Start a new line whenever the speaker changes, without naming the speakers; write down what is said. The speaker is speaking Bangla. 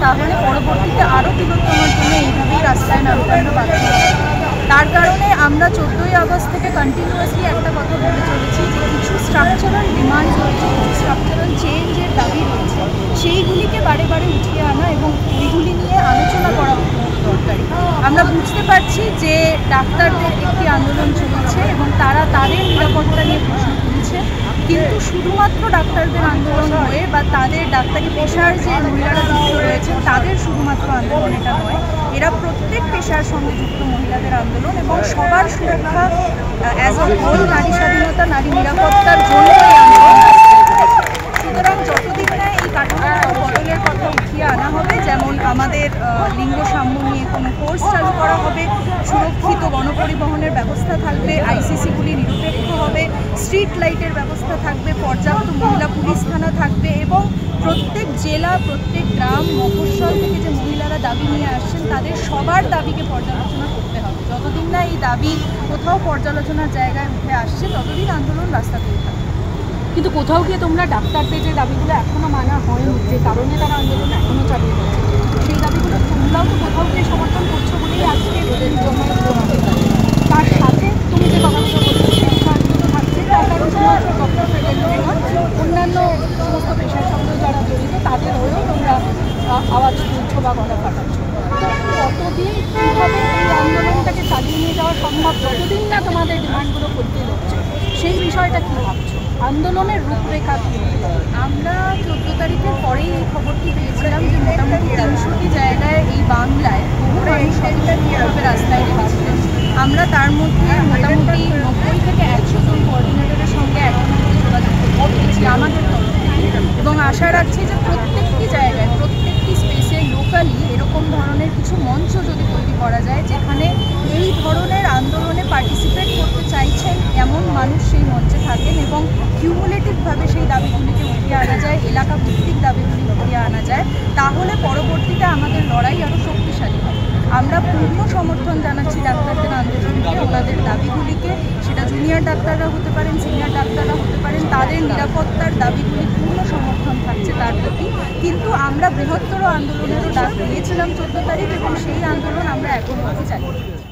তাহলে পরবর্তীতে আরও তিলোত্তমার জন্য এইভাবেই রাস্তায় নামতে আমরা বাধ্য হব। তার কারণে আমরা 14ই আগস্ট থেকে কন্টিনিউয়াসলি একটা কথা বলে চলেছি যে কিছু স্ট্রাকচারাল ডিমান্ড রয়েছে, কিছু স্ট্রাকচারাল চেঞ্জের দাবি রয়েছে, সেইগুলিকে বারে বারে উঠিয়ে আনা এবং ওইগুলি নিয়ে আলোচনা করা দরকারি। আমরা বুঝতে পারছি যে ডাক্তারদের একটি আন্দোলন চলছে এবং তারা তাদের নিরাপত্তা নিয়ে প্রশ্ন তুলছে, কিন্তু শুধুমাত্র ডাক্তারদের আন্দোলন হয়ে বা তাদের ডাক্তারি পেশার যে মহিলারা যুক্ত রয়েছেন তাদের শুধুমাত্র আন্দোলন এটা নয়, এরা প্রত্যেক পেশার সঙ্গে যুক্ত মহিলাদের আন্দোলন এবং সবার সুরক্ষা অ্যাজ অ হোল, নারী স্বাধীনতা, নারী নিরাপত্তার জন্য এই আন্দোলন। সুতরাং যতদিন না এই কাঠামোগত বদলের কথা উঠিয়ে আনা হবে, যেমন আমাদের লিঙ্গ সাম্য নিয়ে কোনো কোর্স চালু করা হবে, সুরক্ষিত গণপরিবহনের ব্যবস্থা থাকবে, আইসিসিগুলি নিরপেক্ষ হবে, স্ট্রিট লাইটের ব্যবস্থা থাকবে, পর্যাপ্ত মহিলা পুলিশ থানা থাকবে এবং প্রত্যেক জেলা, প্রত্যেক গ্রাম, মফস্বল থেকে যে মহিলারা দাবি নিয়ে আসছেন তাদের সবার দাবিকে পর্যালোচনা করতে হবে। যতদিন না এই দাবি কোথাও পর্যালোচনার জায়গায় উঠে আসছে ততদিন আন্দোলন রাস্তাতেই থাকবে।
কিন্তু কোথাও গিয়ে তোমরা ডাক্তারদের যে দাবিগুলো এখনো মানা হয়নি, যে কারণে তারা আন্দোলন এখনো চালিয়ে যাচ্ছে, সেই দাবিগুলো তোমরাও তো কোথাও গিয়ে সমর্থন করছো বলেই আজকে তার সাথে তুমি যে কথাগুলো বলছো সেই কাজগুলো থাকছে। তার কারণ শুধুমাত্র ডক্টর ফেডারেল নয়, অন্যান্য সমস্ত পেশার সঙ্গে যারা জড়িত তাদের হয়েও তোমরা আওয়াজ তুলছো বা গলা ফাটাচ্ছ। তো কতদিন কীভাবে এই আন্দোলনটাকে চালিয়ে নিয়ে যাওয়া সম্ভব যতদিন না তোমাদের ডিমান্ডগুলো ফুলফিল হচ্ছে, সেই বিষয়টা কী ভাবছো? আন্দোলনের রূপরেখা কী?
আমরা 14 তারিখের পরেই এই খবরটি পেয়েছিলাম যে মোটামুটি 300টি জায়গায় এই বাংলায় বহু মানুষ স্বতঃস্ফূর্তভাবে রাস্তায় নেমেছিলেন। আমরা তার মধ্যে মোটামুটি 90 থেকে 100 জন কোঅর্ডিনেটরের সঙ্গে এখনো যোগাযোগ করছি আমাদের তরফ থেকে, এবং আশা রাখছি যে প্রত্যেকটি জায়গায়, প্রত্যেকটি স্পেসে লোকালি এরকম ধরনের কিছু মঞ্চ যদি তৈরি করা যায় যেখানে এই ধরনের আন্দোলনে পার্টিসিপেট করতে চাইছেন এমন মানুষ সেই মঞ্চে থাকেন এবং কিউমুলেটিভভাবে সেই দাবিগুলিকে উঠিয়ে আনা যায়, এলাকা ভিত্তিক দাবিগুলি উঠিয়ে আনা যায়, তাহলে পরবর্তীতে আমাদের লড়াই আরও শক্তিশালী হবে। আমরা পূর্ণ সমর্থন জানাচ্ছি ডাক্তারদের আন্দোলনকে, ওনাদের দাবিগুলিকে, সেটা জুনিয়র ডাক্তাররা হতে পারেন, সিনিয়র ডাক্তাররা হতে পারেন, তাদের নিরাপত্তার দাবিগুলি পূর্ণ সমর্থন থাকছে তার প্রতি। কিন্তু আমরা বৃহত্তর আন্দোলনেরও ডাক দিয়েছিলাম 14 তারিখ এবং সেই আন্দোলন আমরা এখন চালিয়ে